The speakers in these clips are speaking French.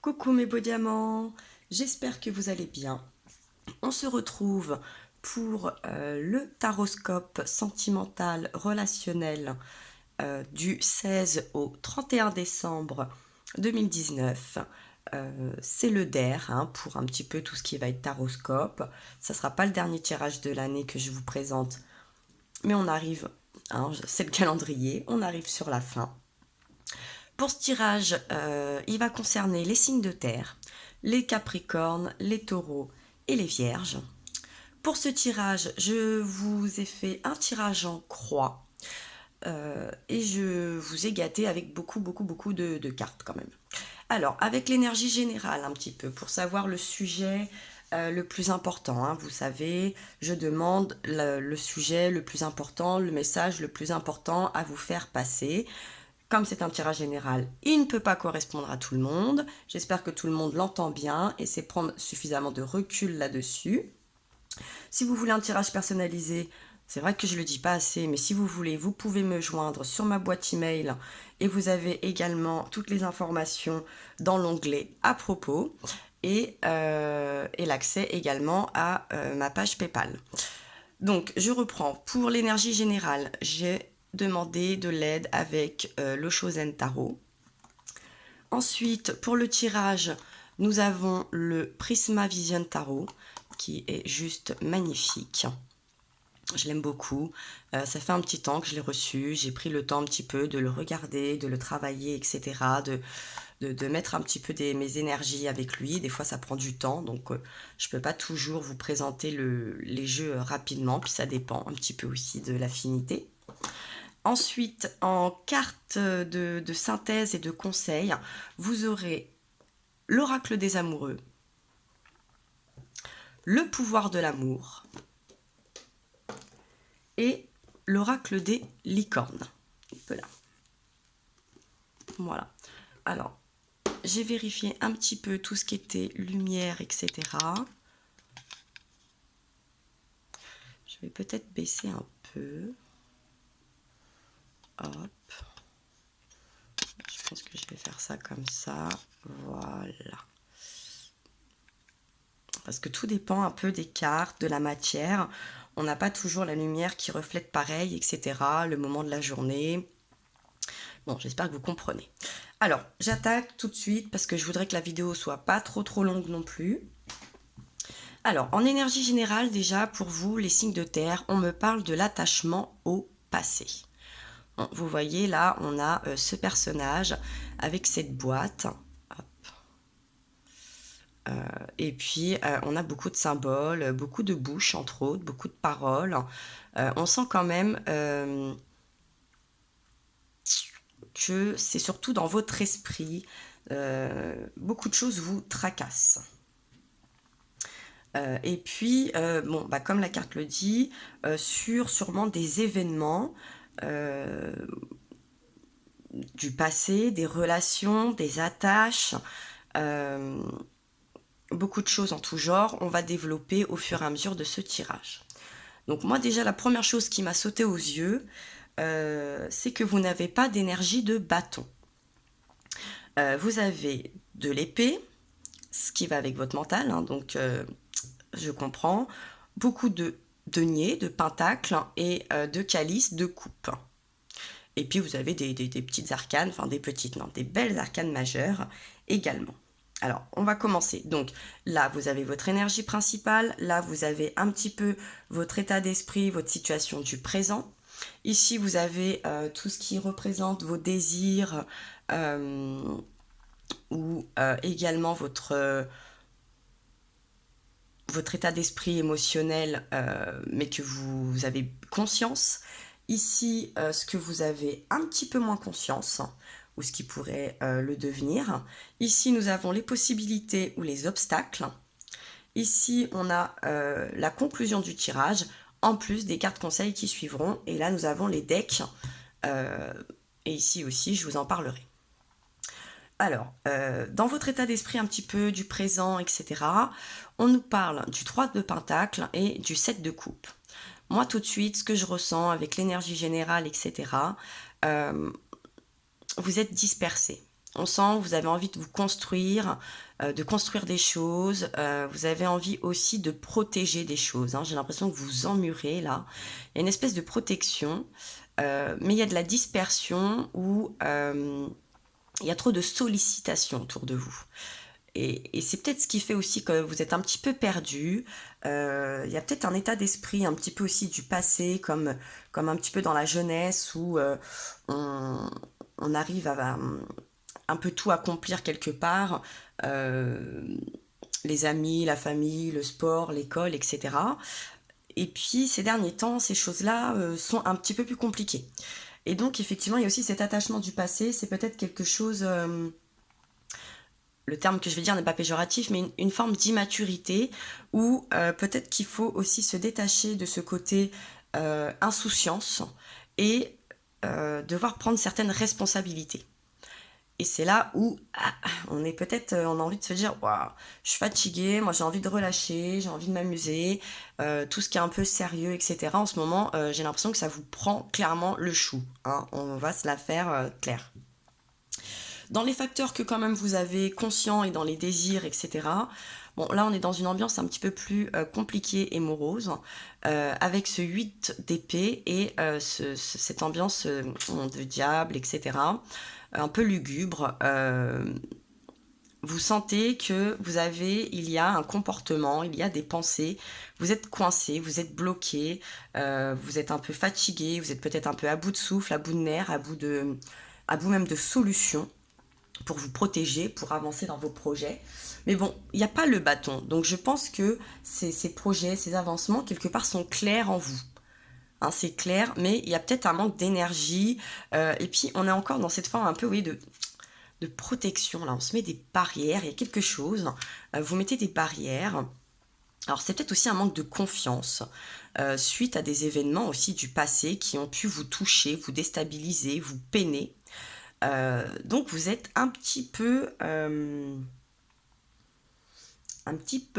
Coucou mes beaux diamants, j'espère que vous allez bien. On se retrouve pour le taroscope sentimental relationnel du 16 au 31 décembre 2019. C'est le DER pour un petit peu tout ce qui va être taroscope. Ça ne sera pas le dernier tirage de l'année que je vous présente, mais on arrive, c'est le calendrier, on arrive sur la fin. Pour ce tirage, il va concerner les signes de terre, les capricornes, les taureaux et les vierges. Pour ce tirage, je vous ai fait un tirage en croix et je vous ai gâté avec beaucoup de cartes quand même. Alors, avec l'énergie générale un petit peu, pour savoir le sujet le plus important. Vous savez, je demande le sujet le plus important, le message le plus important à vous faire passer. Comme c'est un tirage général, il ne peut pas correspondre à tout le monde. J'espère que tout le monde l'entend bien et c'est prendre suffisamment de recul là-dessus. Si vous voulez un tirage personnalisé, c'est vrai que je ne le dis pas assez, mais si vous voulez, vous pouvez me joindre sur ma boîte email et vous avez également toutes les informations dans l'onglet à propos et l'accès également à ma page PayPal. Donc, je reprends. Pour l'énergie générale, j'ai demandé de l'aide avec l'Oshozen Tarot. Ensuite, pour le tirage, nous avons le Prisma Vision Tarot, qui est juste magnifique. Je l'aime beaucoup. Ça fait un petit temps que je l'ai reçu. J'ai pris le temps un petit peu de le regarder, de le travailler, etc. De mettre un petit peu mes énergies avec lui. Des fois, ça prend du temps, donc je ne peux pas toujours vous présenter les jeux rapidement. Puis ça dépend un petit peu aussi de l'affinité. Ensuite, en carte de synthèse et de conseil, vous aurez l'oracle des amoureux, le pouvoir de l'amour et l'oracle des licornes. Voilà. Alors, j'ai vérifié un petit peu tout ce qui était lumière, etc. Je vais peut-être baisser un peu. Hop. Je pense que je vais faire ça comme ça. Voilà. Parce que tout dépend un peu des cartes, de la matière. On n'a pas toujours la lumière qui reflète pareil, etc. Le moment de la journée. Bon, j'espère que vous comprenez. Alors, j'attaque tout de suite parce que je voudrais que la vidéo soit pas trop longue non plus. Alors, en énergie générale, déjà, pour vous, les signes de terre, on me parle de l'attachement au passé. Bon, vous voyez, là, on a ce personnage avec cette boîte. Et puis, on a beaucoup de symboles, beaucoup de bouches, entre autres, beaucoup de paroles. On sent quand même que c'est surtout dans votre esprit. Beaucoup de choses vous tracassent. Et puis, bon, comme la carte le dit, sur sûrement des événements du passé, des relations, des attaches, beaucoup de choses en tout genre, on va développer au fur et à mesure de ce tirage. Donc moi déjà, la première chose qui m'a sauté aux yeux, c'est que vous n'avez pas d'énergie de bâton. Vous avez de l'épée, ce qui va avec votre mental, donc je comprends, beaucoup de deniers, de pentacles et de calices, de coupes. Et puis vous avez des petites arcanes, enfin des petites, non, des belles arcanes majeures également. Alors, on va commencer. Donc là, vous avez votre énergie principale. Là, vous avez un petit peu votre état d'esprit, votre situation du présent. Ici, vous avez tout ce qui représente vos désirs ou également votre état d'esprit émotionnel, mais que vous avez conscience. Ici, ce que vous avez un petit peu moins conscience, ou ce qui pourrait le devenir. Ici, nous avons les possibilités ou les obstacles. Ici, on a la conclusion du tirage, en plus des cartes conseils qui suivront. Et là, nous avons les decks. Et ici aussi, je vous en parlerai. Alors, dans votre état d'esprit un petit peu du présent, etc., on nous parle du 3 de Pentacle et du 7 de Coupe. Moi, tout de suite, ce que je ressens avec l'énergie générale, etc., vous êtes dispersé. on sent que vous avez envie de vous construire, de construire des choses. Vous avez envie aussi de protéger des choses, hein. J'ai l'impression que vous emmurez là. Il y a une espèce de protection, mais il y a de la dispersion où il y a trop de sollicitations autour de vous. Et c'est peut-être ce qui fait aussi que vous êtes un petit peu perdu. Il y a peut-être un état d'esprit un petit peu aussi du passé, comme un petit peu dans la jeunesse où on, on arrive à un peu tout accomplir quelque part. Euh, les amis, la famille, le sport, l'école, etc. Et puis ces derniers temps, ces choses-là sont un petit peu plus compliquées. Et donc effectivement, il y a aussi cet attachement du passé. C'est peut-être quelque chose... le terme que je vais dire n'est pas péjoratif, mais une forme d'immaturité où peut-être qu'il faut aussi se détacher de ce côté insouciance et devoir prendre certaines responsabilités. Et c'est là où on est peut-être, on a envie de se dire, waouh, je suis fatiguée, moi j'ai envie de relâcher, j'ai envie de m'amuser, tout ce qui est un peu sérieux, etc. En ce moment, j'ai l'impression que ça vous prend clairement le chou, hein. On va se la faire claire. Dans les facteurs que quand même vous avez conscients et dans les désirs, etc. Bon, là on est dans une ambiance un petit peu plus compliquée et morose, avec ce 8 d'épée et cette ambiance de diable, etc. Un peu lugubre. Vous sentez que il y a un comportement, il y a des pensées, vous êtes coincé, vous êtes bloqué, vous êtes un peu fatigué, vous êtes peut-être un peu à bout de souffle, à bout de nerfs, à bout même de solutions pour vous protéger, pour avancer dans vos projets. Mais bon, il n'y a pas le bâton. Donc je pense que ces projets, ces avancements, quelque part, sont clairs en vous. Hein, c'est clair, mais il y a peut-être un manque d'énergie. Et puis, on est encore dans cette forme un peu, oui, de protection. Là, on se met des barrières. Il y a quelque chose. Vous mettez des barrières. Alors, c'est peut-être aussi un manque de confiance suite à des événements aussi du passé qui ont pu vous toucher, vous déstabiliser, vous peiner. Donc vous êtes un petit peu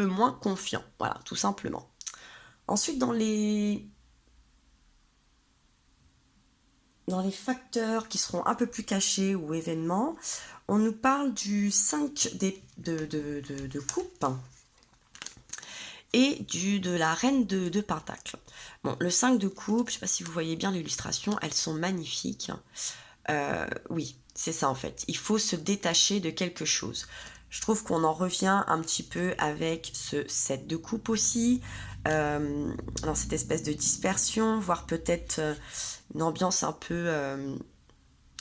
moins confiant, voilà, tout simplement. Ensuite, dans les facteurs qui seront un peu plus cachés ou événements, on nous parle du 5 de coupe et de la reine de pentacle. Bon, le 5 de coupe, je ne sais pas si vous voyez bien l'illustration, elles sont magnifiques. Oui, c'est ça en fait. Il faut se détacher de quelque chose. Je trouve qu'on en revient un petit peu avec ce 7 de coupe aussi, dans cette espèce de dispersion, voire peut-être une ambiance un peu...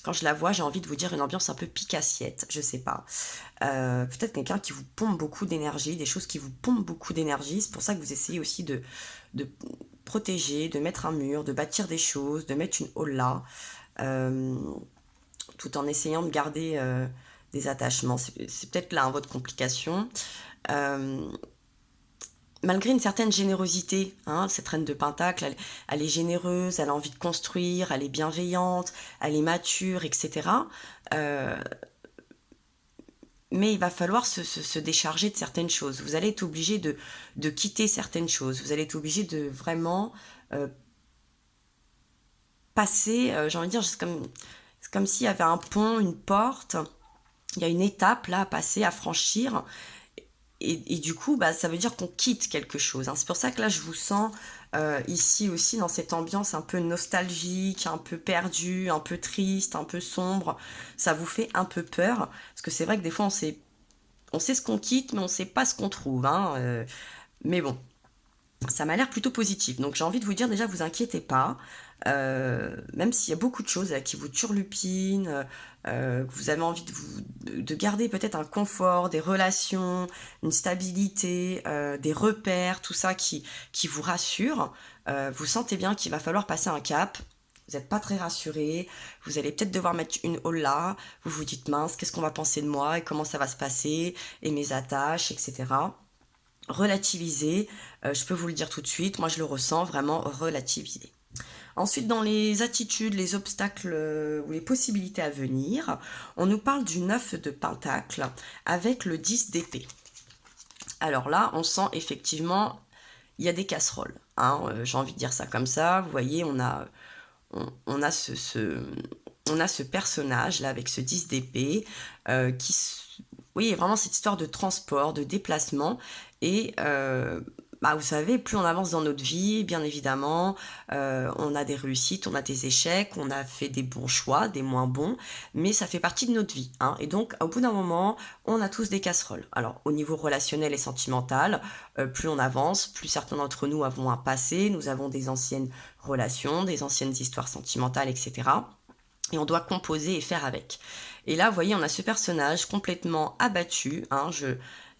quand je la vois, j'ai envie de vous dire une ambiance un peu pique-assiette, je sais pas. Peut-être quelqu'un qui vous pompe beaucoup d'énergie, des choses qui vous pompent beaucoup d'énergie. C'est pour ça que vous essayez aussi de protéger, de mettre un mur, de bâtir des choses, de mettre une holla. Tout en essayant de garder des attachements. C'est peut-être là votre complication. Malgré une certaine générosité, hein, cette reine de Pentacle, elle est généreuse, elle a envie de construire, elle est bienveillante, elle est mature, etc. Mais il va falloir se décharger de certaines choses. Vous allez être obligé de quitter certaines choses. Vous allez être obligé de vraiment passer, j'ai envie de dire, c'est comme s'il y avait un pont, une porte, il y a une étape là à passer, à franchir, et du coup, bah, ça veut dire qu'on quitte quelque chose, hein. C'est pour ça que là, je vous sens ici aussi dans cette ambiance un peu nostalgique, un peu perdue, un peu triste, un peu sombre. Ça vous fait un peu peur, parce que c'est vrai que des fois, on sait ce qu'on quitte, mais on sait pas ce qu'on trouve, hein. Mais bon, ça m'a l'air plutôt positif. Donc j'ai envie de vous dire déjà, vous inquiétez pas. Même s'il y a beaucoup de choses là, qui vous turlupinent, que vous avez envie de garder peut-être un confort, des relations, une stabilité, des repères, tout ça qui vous rassure. Vous sentez bien qu'il va falloir passer un cap. Vous n'êtes pas très rassuré, vous allez peut-être devoir mettre une holla, vous vous dites mince, qu'est-ce qu'on va penser de moi et comment ça va se passer, et mes attaches, etc. Relativiser, je peux vous le dire tout de suite, moi je le ressens vraiment relativiser. Ensuite, dans les attitudes, les obstacles ou les possibilités à venir, on nous parle du 9 de Pentacle avec le 10 d'épée. Alors là, on sent effectivement, il y a des casseroles, hein, j'ai envie de dire ça comme ça. Vous voyez, on a on a ce personnage là avec ce 10 d'épée oui, vraiment cette histoire de transport, de déplacement et bah, vous savez, plus on avance dans notre vie, bien évidemment, on a des réussites, on a des échecs, on a fait des bons choix, des moins bons, mais ça fait partie de notre vie, hein. Et donc, au bout d'un moment, on a tous des casseroles. Alors, au niveau relationnel et sentimental, plus on avance, plus certains d'entre nous avons un passé, nous avons des anciennes relations, des anciennes histoires sentimentales, etc. Et on doit composer et faire avec. Et là, vous voyez, on a ce personnage complètement abattu, hein,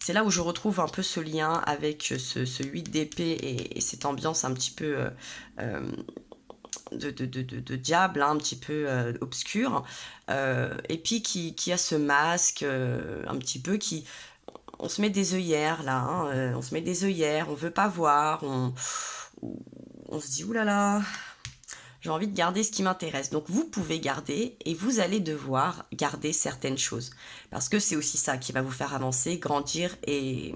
c'est là où je retrouve un peu ce lien avec ce 8 d'épée et cette ambiance un petit peu euh, de diable, hein, un petit peu obscure. Et puis qui a ce masque un petit peu qui... On se met des œillères là, hein, on se met des œillères, on veut pas voir, on se dit oulala, j'ai envie de garder ce qui m'intéresse. Donc vous pouvez garder et vous allez devoir garder certaines choses. Parce que c'est aussi ça qui va vous faire avancer, grandir et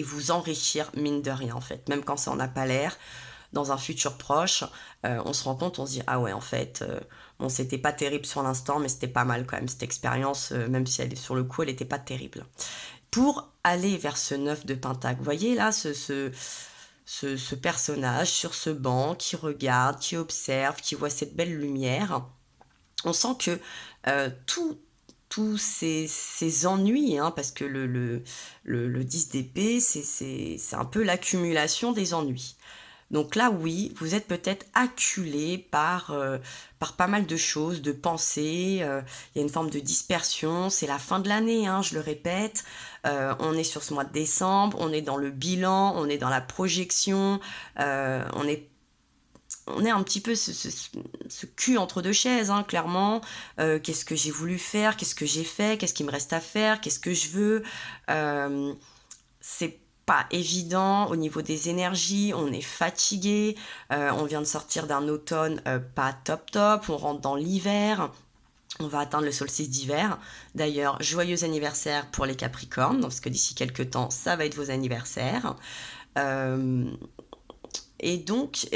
vous enrichir mine de rien en fait. Même quand ça en a pas l'air, dans un futur proche, on se rend compte, on se dit ah ouais en fait, bon c'était pas terrible sur l'instant mais c'était pas mal quand même cette expérience, même si elle est sur le coup elle était pas terrible. Pour aller vers ce 9 de Pentacle, vous voyez là ce personnage sur ce banc qui regarde, qui observe, qui voit cette belle lumière, on sent que tous ces ennuis, hein, parce que le 10 d'épée, c'est un peu l'accumulation des ennuis. Donc là, oui, vous êtes peut-être acculé par pas mal de choses, de pensées, il y a une forme de dispersion, c'est la fin de l'année, hein, je le répète, on est sur ce mois de décembre, on est dans le bilan, on est dans la projection, on est un petit peu ce cul entre deux chaises, hein, clairement. Qu'est-ce que j'ai voulu faire, qu'est-ce que j'ai fait, qu'est-ce qu'il me reste à faire, qu'est-ce que je veux. C'est pas évident au niveau des énergies, on est fatigué, on vient de sortir d'un automne pas top top, on rentre dans l'hiver. On va atteindre le solstice d'hiver. D'ailleurs, joyeux anniversaire pour les Capricornes, parce que d'ici quelques temps, ça va être vos anniversaires. Euh, et donc,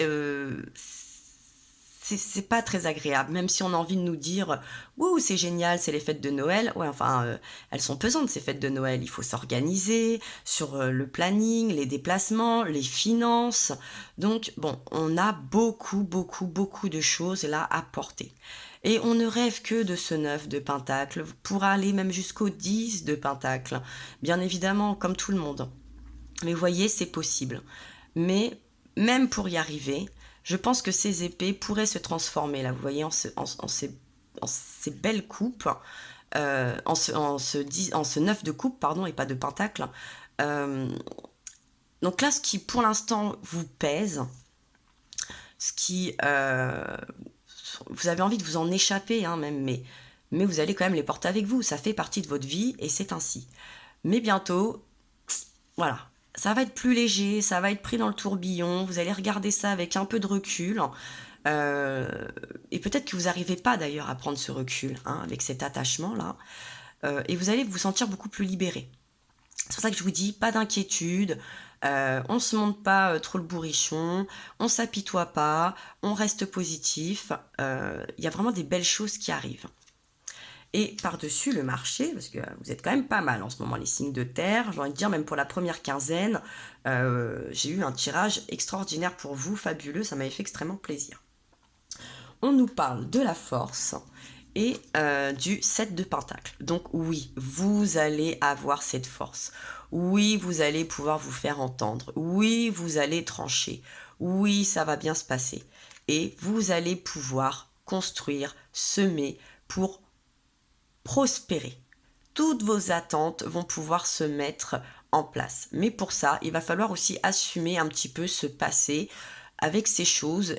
c'est pas très agréable, même si on a envie de nous dire ouh, c'est génial, c'est les fêtes de Noël. Ouais, enfin, elles sont pesantes ces fêtes de Noël. Il faut s'organiser sur le planning, les déplacements, les finances. Donc, bon, on a beaucoup, beaucoup, beaucoup de choses là à porter. Et on ne rêve que de ce 9 de Pentacle pour aller même jusqu'au 10 de Pentacle. Bien évidemment, comme tout le monde. Mais vous voyez, c'est possible. Mais même pour y arriver, je pense que ces épées pourraient se transformer, là, vous voyez, en ces belles coupes, en ce 9 de coupe, pardon, et pas de pentacle. Euh, donc là, ce qui, pour l'instant, vous pèse, ce qui... vous avez envie de vous en échapper, hein, même, mais vous allez quand même les porter avec vous. Ça fait partie de votre vie, et c'est ainsi. Mais bientôt, voilà, ça va être plus léger, ça va être pris dans le tourbillon, vous allez regarder ça avec un peu de recul, et peut-être que vous n'arrivez pas d'ailleurs à prendre ce recul, hein, avec cet attachement-là, et vous allez vous sentir beaucoup plus libéré. C'est pour ça que je vous dis, pas d'inquiétude, on se monte pas trop le bourrichon, on s'apitoie pas, on reste positif, il y a vraiment des belles choses qui arrivent. Et par-dessus le marché, parce que vous êtes quand même pas mal en ce moment, les signes de terre, j'ai envie de dire, même pour la première quinzaine, j'ai eu un tirage extraordinaire pour vous, fabuleux, ça m'avait fait extrêmement plaisir. On nous parle de la force et du 7 de pentacle. Donc oui, vous allez avoir cette force. Oui, vous allez pouvoir vous faire entendre. Oui, vous allez trancher. Oui, ça va bien se passer. Et vous allez pouvoir construire, semer pour prospérer. Toutes vos attentes vont pouvoir se mettre en place. Mais pour ça, il va falloir aussi assumer un petit peu ce passé avec ces choses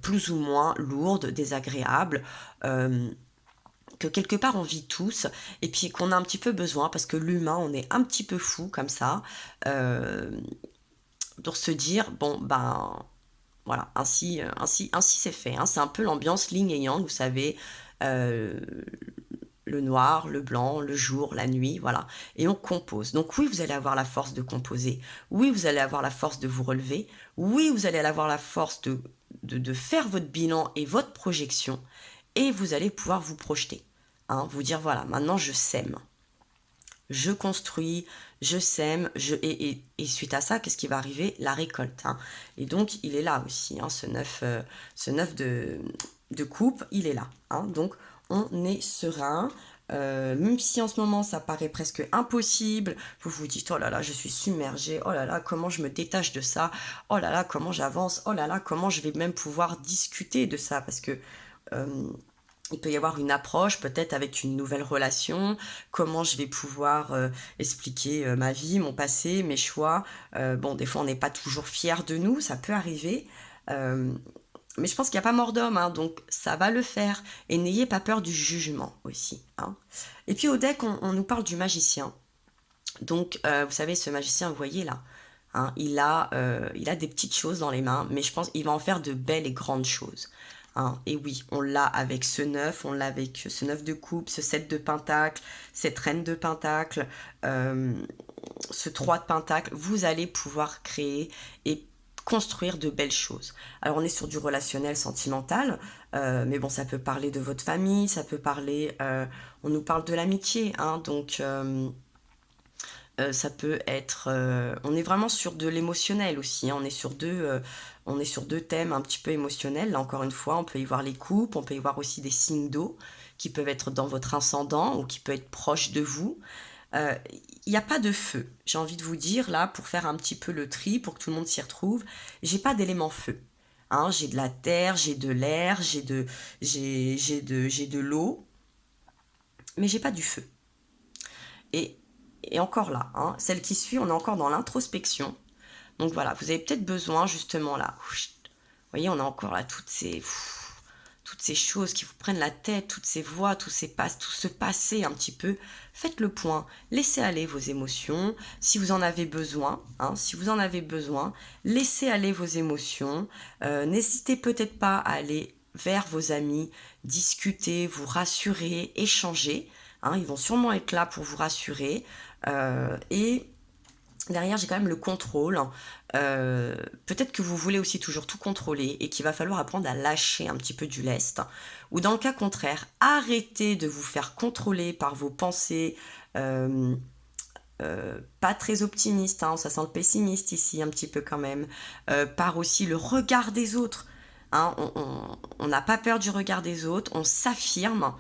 plus ou moins lourdes, désagréables, que quelque part on vit tous et puis qu'on a un petit peu besoin parce que l'humain, on est un petit peu fou comme ça, pour se dire, bon, ben voilà, ainsi c'est fait, hein. C'est un peu l'ambiance yin et yang, vous savez, euh, le noir, le blanc, le jour, la nuit, voilà. Et on compose. Donc oui, vous allez avoir la force de composer. Oui, vous allez avoir la force de vous relever. Oui, vous allez avoir la force de faire votre bilan et votre projection. et vous allez pouvoir vous projeter. Hein, vous dire, voilà, maintenant je sème. Je construis, je sème, et suite à ça, qu'est-ce qui va arriver? La récolte. Hein. Et donc, il est là aussi, hein, ce 9 de coupe, il est là. Hein. Donc, on est serein. Même si en ce moment ça paraît presque impossible, vous vous dites oh là là, je suis submergée, oh là là, comment je me détache de ça, oh là là, comment j'avance, oh là là, comment je vais même pouvoir discuter de ça, parce que il peut y avoir une approche peut-être avec une nouvelle relation, comment je vais pouvoir expliquer ma vie, mon passé, mes choix. Bon, des fois on n'est pas toujours fier de nous, ça peut arriver. Mais je pense qu'il n'y a pas mort d'homme, hein, donc ça va le faire. Et n'ayez pas peur du jugement aussi. Hein. Et puis au deck, on nous parle du magicien. Donc vous savez, ce magicien, vous voyez là, hein, il a des petites choses dans les mains, mais je pense qu'il va en faire de belles et grandes choses. Hein. Et oui, on l'a avec ce 9, on l'a avec ce 9 de coupe, ce 7 de pentacle, cette reine de pentacle, ce 3 de pentacle. Vous allez pouvoir créer et construire de belles choses. Alors on est sur du relationnel sentimental, mais bon, ça peut parler de votre famille, ça peut parler, on nous parle de l'amitié, hein, donc ça peut être, on est vraiment sur de l'émotionnel aussi, hein, on est sur deux thèmes un petit peu émotionnels. Là encore une fois, on peut y voir les coupes, on peut y voir aussi des signes d'eau qui peuvent être dans votre ascendant ou qui peuvent être proches de vous. Il n'y a pas de feu, j'ai envie de vous dire là, pour faire un petit peu le tri, pour que tout le monde s'y retrouve. J'ai pas d'élément feu. Hein, j'ai de la terre, j'ai de l'air, j'ai de l'eau, mais j'ai pas du feu. Et, et encore là, hein, celle qui suit, on est encore dans l'introspection. Donc voilà, vous avez peut-être besoin justement là. Vous voyez, on a encore là toutes ces choses qui vous prennent la tête, toutes ces voix, tout ce passé un petit peu. Faites le point, laissez aller vos émotions. Si vous en avez besoin, hein, si vous en avez besoin, laissez aller vos émotions. N'hésitez peut-être pas à aller vers vos amis, discuter, vous rassurer, échanger. Hein, ils vont sûrement être là pour vous rassurer. Et derrière, j'ai quand même le contrôle. Peut-être que vous voulez aussi toujours tout contrôler et qu'il va falloir apprendre à lâcher un petit peu du lest. Ou dans le cas contraire, arrêtez de vous faire contrôler par vos pensées pas très optimistes, hein, ça sent le pessimiste ici un petit peu quand même, par aussi le regard des autres. Hein, on n'a pas peur du regard des autres, on s'affirme.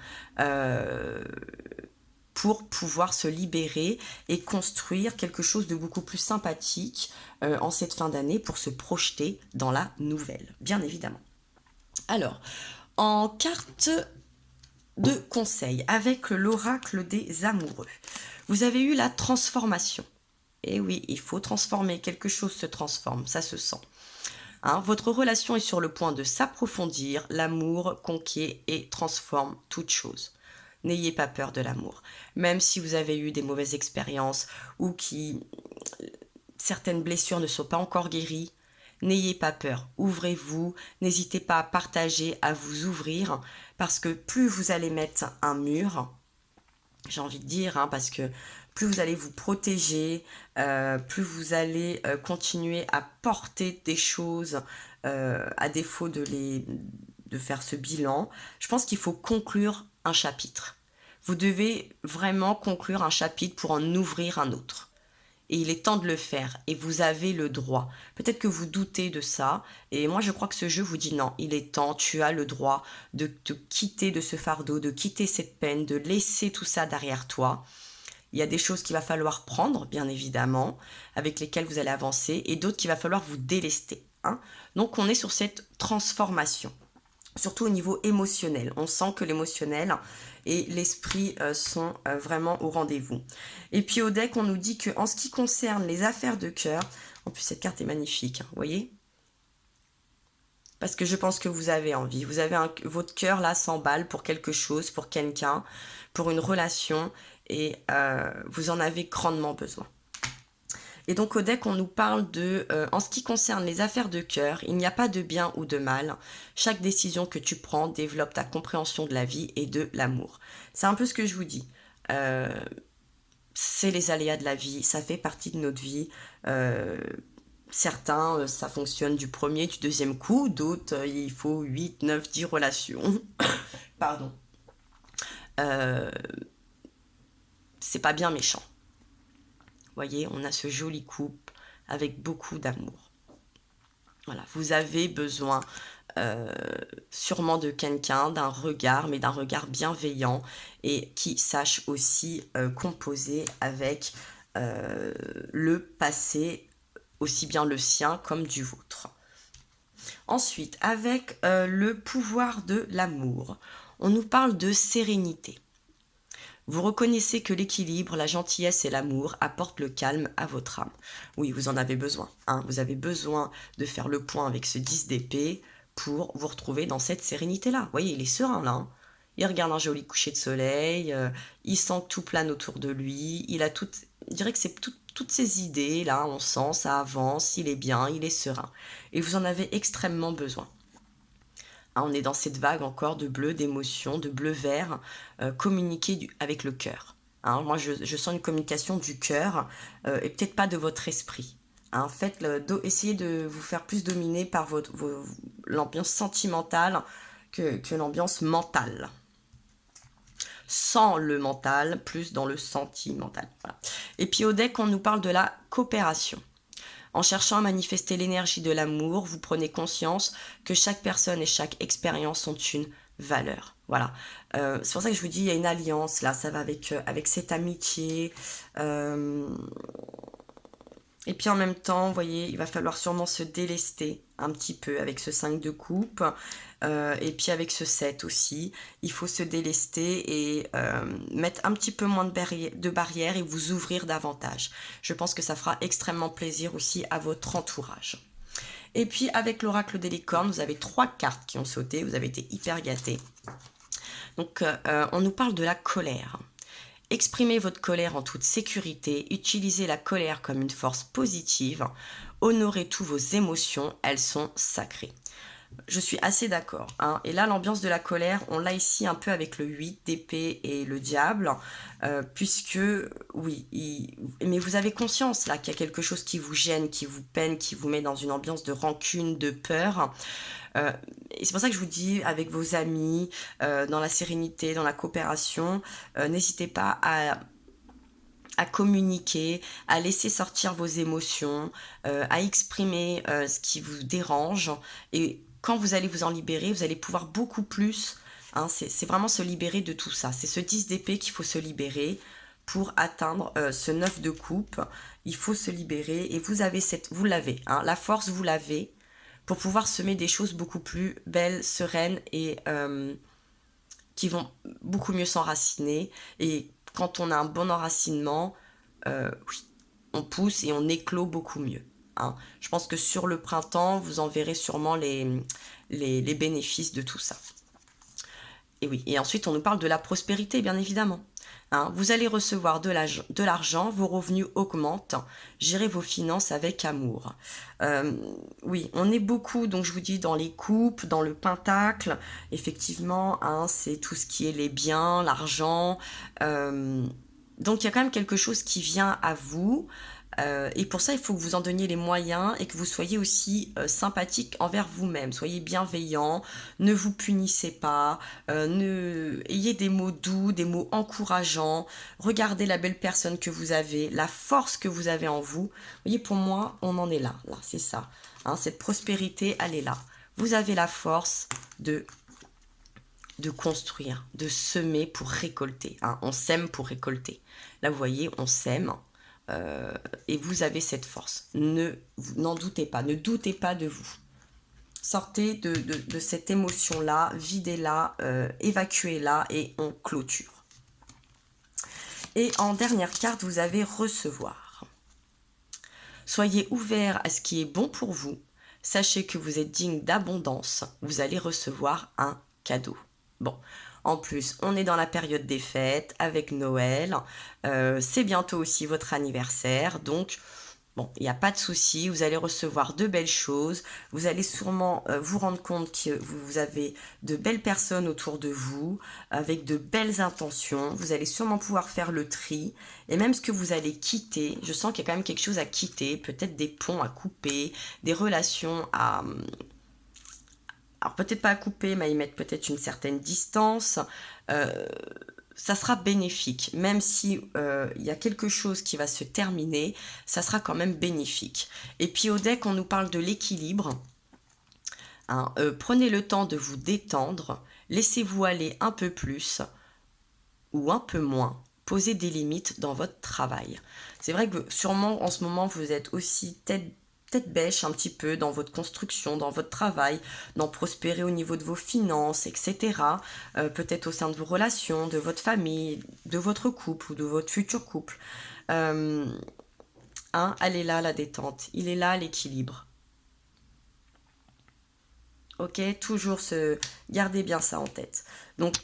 Pour pouvoir se libérer et construire quelque chose de beaucoup plus sympathique en cette fin d'année pour se projeter dans la nouvelle, bien évidemment. Alors, en carte de conseil avec l'oracle des amoureux, vous avez eu la transformation. Et oui, il faut transformer, quelque chose se transforme, ça se sent. Hein, votre relation est sur le point de s'approfondir, l'amour conquiert et transforme toute chose. N'ayez pas peur de l'amour. Même si vous avez eu des mauvaises expériences ou certaines blessures ne sont pas encore guéries, n'ayez pas peur. Ouvrez-vous, n'hésitez pas à partager, à vous ouvrir, parce que plus vous allez mettre un mur, j'ai envie de dire, hein, parce que plus vous allez vous protéger, plus vous allez continuer à porter des choses à défaut de faire ce bilan. Je pense qu'il faut conclure un chapitre. Vous devez vraiment conclure un chapitre pour en ouvrir un autre. Et il est temps de le faire. Et vous avez le droit. Peut-être que vous doutez de ça. Et moi, je crois que ce jeu vous dit non. Il est temps. Tu as le droit de te quitter de ce fardeau, de quitter cette peine, de laisser tout ça derrière toi. Il y a des choses qu'il va falloir prendre, bien évidemment, avec lesquelles vous allez avancer. Et d'autres qu'il va falloir vous délester. Hein. Donc, on est sur cette transformation. Surtout au niveau émotionnel. On sent que l'émotionnel et l'esprit sont vraiment au rendez-vous. Et puis au deck, on nous dit qu'en ce qui concerne les affaires de cœur, en plus cette carte est magnifique, hein, vous voyez ? Parce que je pense que vous avez envie. Vous avez votre cœur là s'emballe pour quelque chose, pour quelqu'un, pour une relation, et vous en avez grandement besoin. Et donc au deck, on nous parle de, en ce qui concerne les affaires de cœur, il n'y a pas de bien ou de mal. Chaque décision que tu prends développe ta compréhension de la vie et de l'amour. C'est un peu ce que je vous dis. C'est les aléas de la vie, ça fait partie de notre vie. Certains, ça fonctionne du premier, du deuxième coup, d'autres, il faut 8, 9, 10 relations. Pardon. Euh, c'est pas bien méchant. Vous voyez, on a ce joli couple avec beaucoup d'amour. Voilà, vous avez besoin sûrement de quelqu'un, d'un regard, mais d'un regard bienveillant et qui sache aussi composer avec le passé, aussi bien le sien comme du vôtre. Ensuite, avec le pouvoir de l'amour, on nous parle de sérénité. Vous reconnaissez que l'équilibre, la gentillesse et l'amour apportent le calme à votre âme. Oui, vous en avez besoin. Hein. Vous avez besoin de faire le point avec ce 10 d'épée pour vous retrouver dans cette sérénité-là. Vous voyez, il est serein là. Hein. Il regarde un joli coucher de soleil, il sent que tout plane autour de lui, il a je dirais que c'est toutes ces idées là, on sent, ça avance, il est bien, il est serein. Et vous en avez extrêmement besoin. Hein, on est dans cette vague encore de bleu, d'émotion, de bleu-vert, communiquer avec le cœur. Hein, moi, je sens une communication du cœur et peut-être pas de votre esprit. Hein, essayez de vous faire plus dominer par l'ambiance sentimentale que l'ambiance mentale. Sans le mental, plus dans le sentimental. Voilà. Et puis au deck, on nous parle de la coopération. En cherchant à manifester l'énergie de l'amour, vous prenez conscience que chaque personne et chaque expérience ont une valeur. Voilà. C'est pour ça que je vous dis, il y a une alliance, là, ça va avec cette amitié. Et puis en même temps, vous voyez, il va falloir sûrement se délester un petit peu avec ce 5 de coupe. Et puis avec ce 7 aussi. Il faut se délester et mettre un petit peu moins de barrières et vous ouvrir davantage. Je pense que ça fera extrêmement plaisir aussi à votre entourage. Et puis avec l'oracle des licornes, vous avez 3 cartes qui ont sauté. Vous avez été hyper gâtés. Donc on nous parle de la colère. Exprimez votre colère en toute sécurité, utilisez la colère comme une force positive, honorez toutes vos émotions, elles sont sacrées. Je suis assez d'accord. Hein. Et là, l'ambiance de la colère, on l'a ici un peu avec le 8 d'épée et le diable, puisque, oui, mais vous avez conscience là qu'il y a quelque chose qui vous gêne, qui vous peine, qui vous met dans une ambiance de rancune, de peur. Et c'est pour ça que je vous dis, avec vos amis, dans la sérénité, dans la coopération, n'hésitez pas à communiquer, à laisser sortir vos émotions, à exprimer ce qui vous dérange. Et quand vous allez vous en libérer, vous allez pouvoir beaucoup plus. Hein, c'est vraiment se libérer de tout ça. C'est ce 10 d'épée qu'il faut se libérer pour atteindre ce 9 de coupe. Il faut se libérer et vous l'avez. Hein, la force, vous l'avez pour pouvoir semer des choses beaucoup plus belles, sereines et qui vont beaucoup mieux s'enraciner. Et quand on a un bon enracinement, oui, on pousse et on éclot beaucoup mieux. Hein. Je pense que sur le printemps, vous en verrez sûrement les bénéfices de tout ça. Et oui, et ensuite on nous parle de la prospérité, bien évidemment. Hein, vous allez recevoir de l'argent, vos revenus augmentent, gérez vos finances avec amour. Oui, on est beaucoup, donc je vous dis, dans les coupes, dans le pentacle, effectivement, hein, c'est tout ce qui est les biens, l'argent. Donc il y a quand même quelque chose qui vient à vous. Et pour ça, il faut que vous en donniez les moyens et que vous soyez aussi sympathique envers vous-même. Soyez bienveillant, ne vous punissez pas, ayez des mots doux, des mots encourageants. Regardez la belle personne que vous avez, la force que vous avez en vous. Vous voyez, pour moi, on en est là, c'est ça. Hein, cette prospérité, elle est là. Vous avez la force de construire, de semer pour récolter. Hein. On sème pour récolter. Là, vous voyez, on sème. Et vous avez cette force. N'en doutez pas, ne doutez pas de vous. Sortez de cette émotion-là, videz-la, évacuez-la et on clôture. Et en dernière carte, vous avez recevoir. Soyez ouvert à ce qui est bon pour vous. Sachez que vous êtes digne d'abondance. Vous allez recevoir un cadeau. Bon, en plus, on est dans la période des fêtes avec Noël. C'est bientôt aussi votre anniversaire. Donc, Bon, il n'y a pas de souci, vous allez recevoir de belles choses, vous allez sûrement vous rendre compte que vous avez de belles personnes autour de vous, avec de belles intentions, vous allez sûrement pouvoir faire le tri, et même ce que vous allez quitter, je sens qu'il y a quand même quelque chose à quitter, peut-être des ponts à couper, des relations à... Alors peut-être pas à couper, mais à y mettre peut-être une certaine distance. Euh, Ça sera bénéfique. Même si il y a quelque chose qui va se terminer, ça sera quand même bénéfique. Et puis au deck, on nous parle de l'équilibre. Hein. Prenez le temps de vous détendre, laissez-vous aller un peu plus ou un peu moins. Posez des limites dans votre travail. C'est vrai que sûrement en ce moment, vous êtes aussi tête bêche un petit peu dans votre construction, dans votre travail, dans prospérer au niveau de vos finances, etc. Peut-être au sein de vos relations, de votre famille, de votre couple ou de votre futur couple. Euh, hein, elle est là, la détente. Il est là, l'équilibre. Ok, toujours se garder bien ça en tête. Donc,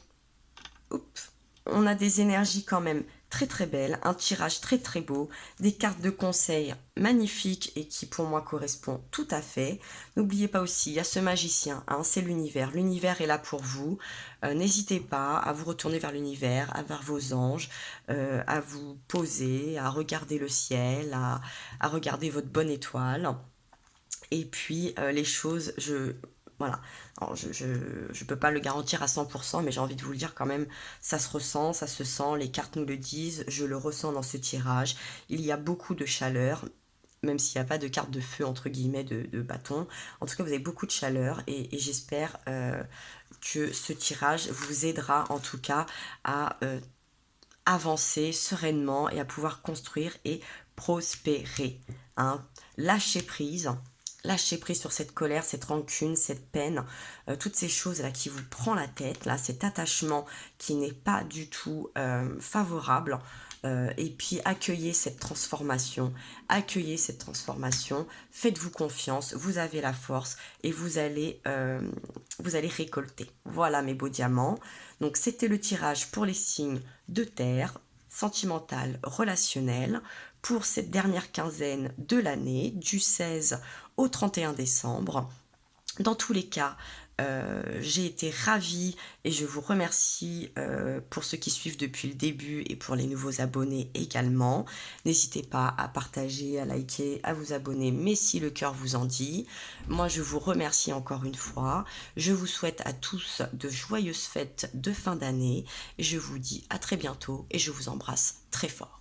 oups, on a des énergies quand même très très belles, un tirage très très beau, des cartes de conseil magnifiques et qui pour moi correspond tout à fait. N'oubliez pas aussi, il y a ce magicien, hein, c'est l'univers. L'univers est là pour vous. N'hésitez pas à vous retourner vers l'univers, à vers vos anges, à vous poser, à regarder le ciel, à regarder votre bonne étoile. Et puis les choses, voilà. Alors, je peux pas le garantir à 100%, mais j'ai envie de vous le dire quand même, ça se ressent, ça se sent, les cartes nous le disent, je le ressens dans ce tirage. Il y a beaucoup de chaleur, même s'il n'y a pas de carte de feu, entre guillemets, de bâton. En tout cas, vous avez beaucoup de chaleur et j'espère que ce tirage vous aidera en tout cas à avancer sereinement et à pouvoir construire et prospérer. Hein. Lâchez prise. Lâchez prise sur cette colère, cette rancune, cette peine, toutes ces choses-là qui vous prend la tête, là, cet attachement qui n'est pas du tout favorable. Et puis accueillez cette transformation, faites-vous confiance, vous avez la force et vous allez récolter. Voilà mes beaux diamants. Donc c'était le tirage pour les signes de terre, sentimental, relationnel, pour cette dernière quinzaine de l'année, du 16 au 31 décembre. Dans tous les cas, j'ai été ravie et je vous remercie pour ceux qui suivent depuis le début et pour les nouveaux abonnés également. N'hésitez pas à partager, à liker, à vous abonner, mais si le cœur vous en dit. Moi, je vous remercie encore une fois. Je vous souhaite à tous de joyeuses fêtes de fin d'année. Je vous dis à très bientôt et je vous embrasse très fort.